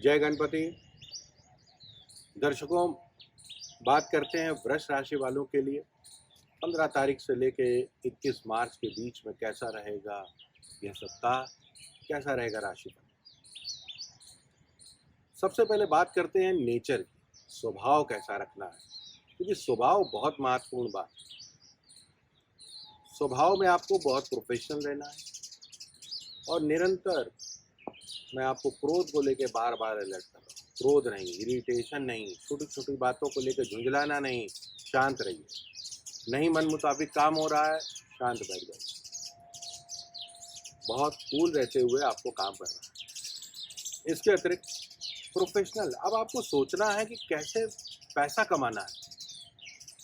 जय गणपति। दर्शकों, बात करते हैं वृष राशि वालों के लिए 15 तारीख से लेके 21 मार्च के बीच में कैसा रहेगा यह सप्ताह, कैसा रहेगा राशिफल। सबसे पहले बात करते हैं नेचर की, स्वभाव कैसा रखना है, क्योंकि स्वभाव बहुत महत्वपूर्ण बात है। स्वभाव में आपको बहुत प्रोफेशनल रहना है और निरंतर मैं आपको क्रोध को लेकर बार बार अलर्ट कर रहा हूँ। क्रोध नहीं, इरिटेशन नहीं, छोटी छोटी बातों को लेकर झुंझलाना नहीं, शांत रहिए। नहीं मन मुताबिक काम हो रहा है, शांत बैठ जाइए। बहुत कूल रहते हुए आपको काम करना है। इसके अतिरिक्त प्रोफेशनल, अब आपको सोचना है कि कैसे पैसा कमाना है,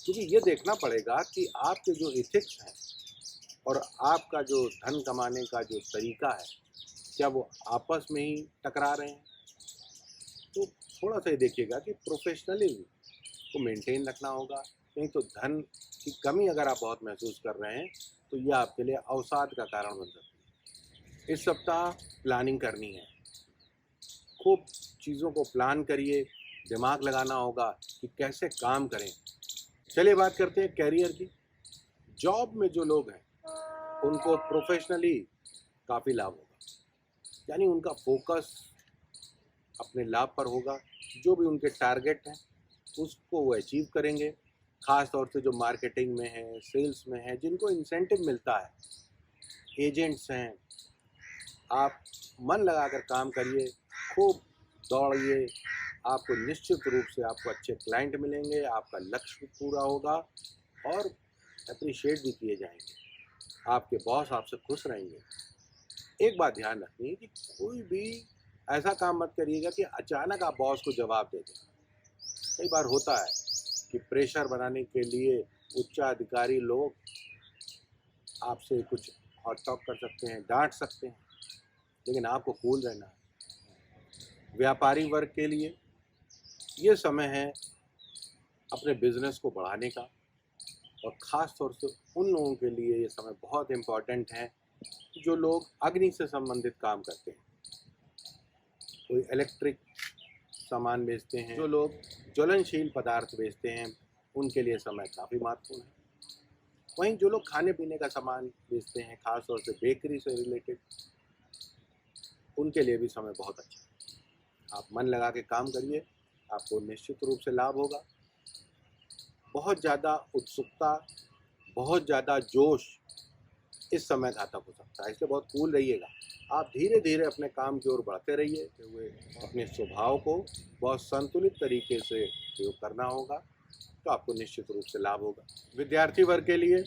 क्योंकि ये देखना पड़ेगा कि आपके जो इथिक्स हैं और आपका जो धन कमाने का जो तरीका है, क्या वो आपस में ही टकरा रहे हैं। तो थोड़ा सा ये देखिएगा कि प्रोफेशनलिज्म को मेंटेन रखना होगा, नहीं तो धन की कमी अगर आप बहुत महसूस कर रहे हैं तो यह आपके लिए अवसाद का कारण बन सकती है। इस सप्ताह प्लानिंग करनी है, खूब चीज़ों को प्लान करिए, दिमाग लगाना होगा कि कैसे काम करें। चलिए बात करते हैं कैरियर की। जॉब में जो लोग हैं उनको प्रोफेशनली काफ़ी लाभ होगा, यानी उनका फोकस अपने लाभ पर होगा। जो भी उनके टारगेट हैं उसको वो अचीव करेंगे। ख़ास तौर से जो मार्केटिंग में है, सेल्स में है, जिनको इंसेंटिव मिलता है, एजेंट्स हैं, आप मन लगाकर काम करिए, खूब दौड़िए। आपको निश्चित रूप से आपको अच्छे क्लाइंट मिलेंगे, आपका लक्ष्य पूरा होगा और अप्रिशिएट भी किए जाएंगे। आपके बॉस आपसे खुश रहेंगे। एक बात ध्यान रखनी है कि कोई भी ऐसा काम मत करिएगा कि अचानक आप बॉस को जवाब दे दें। कई बार होता है कि प्रेशर बनाने के लिए उच्चाधिकारी लोग आपसे कुछ हॉट टॉक कर सकते हैं, डांट सकते हैं, लेकिन आपको कूल रहना है। व्यापारी वर्ग के लिए ये समय है अपने बिजनेस को बढ़ाने का, और ख़ास तौर से उन लोगों के लिए ये समय बहुत इम्पॉर्टेंट है जो लोग अग्नि से संबंधित काम करते हैं। कोई इलेक्ट्रिक सामान बेचते हैं, जो लोग ज्वलनशील पदार्थ बेचते हैं, उनके लिए समय काफ़ी महत्वपूर्ण है। वहीं जो लोग खाने पीने का सामान बेचते हैं, ख़ास तौर से बेकरी से रिलेटेड, उनके लिए भी समय बहुत अच्छा है। आप मन लगा के काम करिए, आपको निश्चित रूप से लाभ होगा। बहुत ज़्यादा उत्सुकता, बहुत ज़्यादा जोश इस समय घातक हो सकता है, इसलिए बहुत कूल रहिएगा। आप धीरे धीरे अपने काम की ओर बढ़ते रहिए। हुए अपने स्वभाव को बहुत संतुलित तरीके से प्रयोग करना होगा, तो आपको निश्चित रूप से लाभ होगा। विद्यार्थी वर्ग के लिए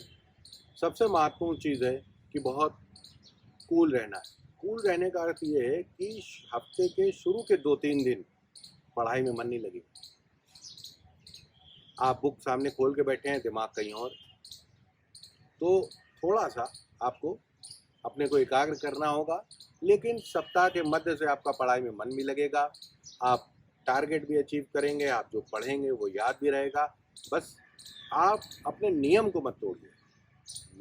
सबसे महत्वपूर्ण चीज़ है कि बहुत कूल रहना है। कूल रहने का अर्थ ये है कि हफ्ते के शुरू के 2-3 दिन पढ़ाई में मन नहीं लगेगा। आप बुक सामने खोल के बैठे हैं, दिमाग कहीं और, तो थोड़ा सा आपको अपने को एकाग्र करना होगा। लेकिन सप्ताह के मध्य से आपका पढ़ाई में मन भी लगेगा, आप टारगेट भी अचीव करेंगे, आप जो पढ़ेंगे वो याद भी रहेगा। बस आप अपने नियम को मत तोड़िए,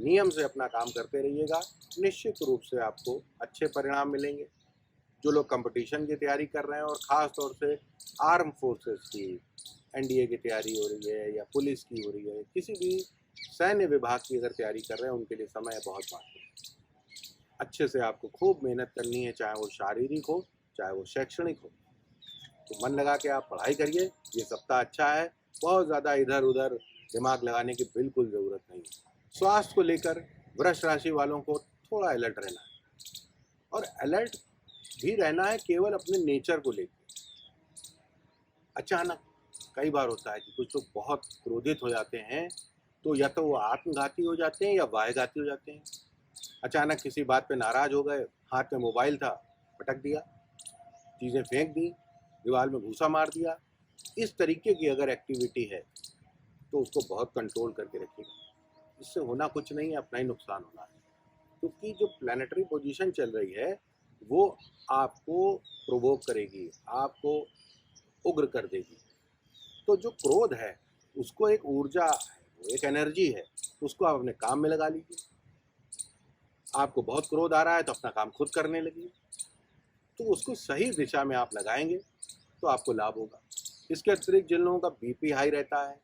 नियम से अपना काम करते रहिएगा, निश्चित रूप से आपको अच्छे परिणाम मिलेंगे। जो लोग कंपटीशन की तैयारी कर रहे हैं और ख़ास तौर से आर्म फोर्सेस की, एनडीए की तैयारी हो रही है या पुलिस की हो रही है, किसी भी सैन्य विभाग की अगर तैयारी कर रहे हैं, उनके लिए समय बहुत महत्वपूर्ण है। अच्छे से आपको खूब मेहनत करनी है, चाहे वो शारीरिक हो चाहे वो शैक्षणिक हो। तो मन लगा के आप पढ़ाई करिए, ये सप्ताह अच्छा है। बहुत ज़्यादा इधर उधर दिमाग लगाने की बिल्कुल ज़रूरत नहीं है। स्वास्थ्य को लेकर वृष राशि वालों को थोड़ा अलर्ट रहना है, और अलर्ट भी रहना है केवल अपने नेचर को लेकर। अचानक कई बार होता है कि कुछ लोग बहुत क्रोधित हो जाते हैं, तो या तो वो आत्मघाती हो जाते हैं या बाह्यघाती हो जाते हैं। अचानक किसी बात पे नाराज़ हो गए, हाथ में मोबाइल था, पटक दिया, चीज़ें फेंक दी, दीवार में घूसा मार दिया। इस तरीके की अगर एक्टिविटी है तो उसको बहुत कंट्रोल करके रखिएगा। इससे होना कुछ नहीं है, अपना ही नुकसान होना है, क्योंकि जो प्लानिटरी पोजीशन चल रही है वो आपको प्रोवोक करेगी, आपको उग्र कर देगी। तो जो क्रोध है उसको एक ऊर्जा है, वो एक एनर्जी है, उसको आप अपने काम में लगा लीजिए। आपको बहुत क्रोध आ रहा है तो अपना काम खुद करने लगिए। तो उसको सही दिशा में आप लगाएंगे तो आपको लाभ होगा। इसके अतिरिक्त जिन लोगों का बीपी हाई रहता है,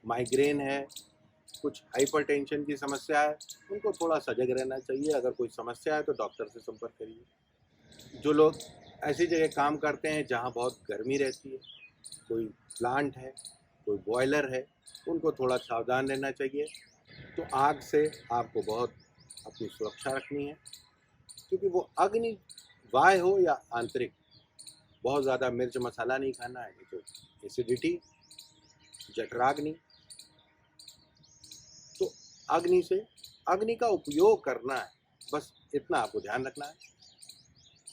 माइग्रेन है, कुछ हाइपरटेंशन की समस्या है, उनको थोड़ा सजग रहना चाहिए। अगर कोई समस्या है तो डॉक्टर से संपर्क करिए। जो लोग ऐसी जगह काम करते हैं जहाँ बहुत गर्मी रहती है, कोई प्लांट है, कोई बॉयलर है, उनको थोड़ा सावधान रहना चाहिए। तो आग से आपको बहुत अपनी सुरक्षा रखनी है, क्योंकि वो अग्नि बाह्य हो या आंतरिक, बहुत ज़्यादा मिर्च मसाला नहीं खाना है, नहीं तो एसिडिटी, जठराग्नि। तो अग्नि से अग्नि का उपयोग करना है, बस इतना आपको ध्यान रखना है।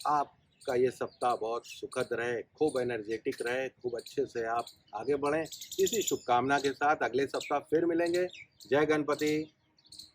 आपका ये सप्ताह बहुत सुखद रहे, खूब एनर्जेटिक रहे, खूब अच्छे से आप आगे बढ़ें। इसी शुभकामना के साथ अगले सप्ताह फिर मिलेंगे। जय गणपति।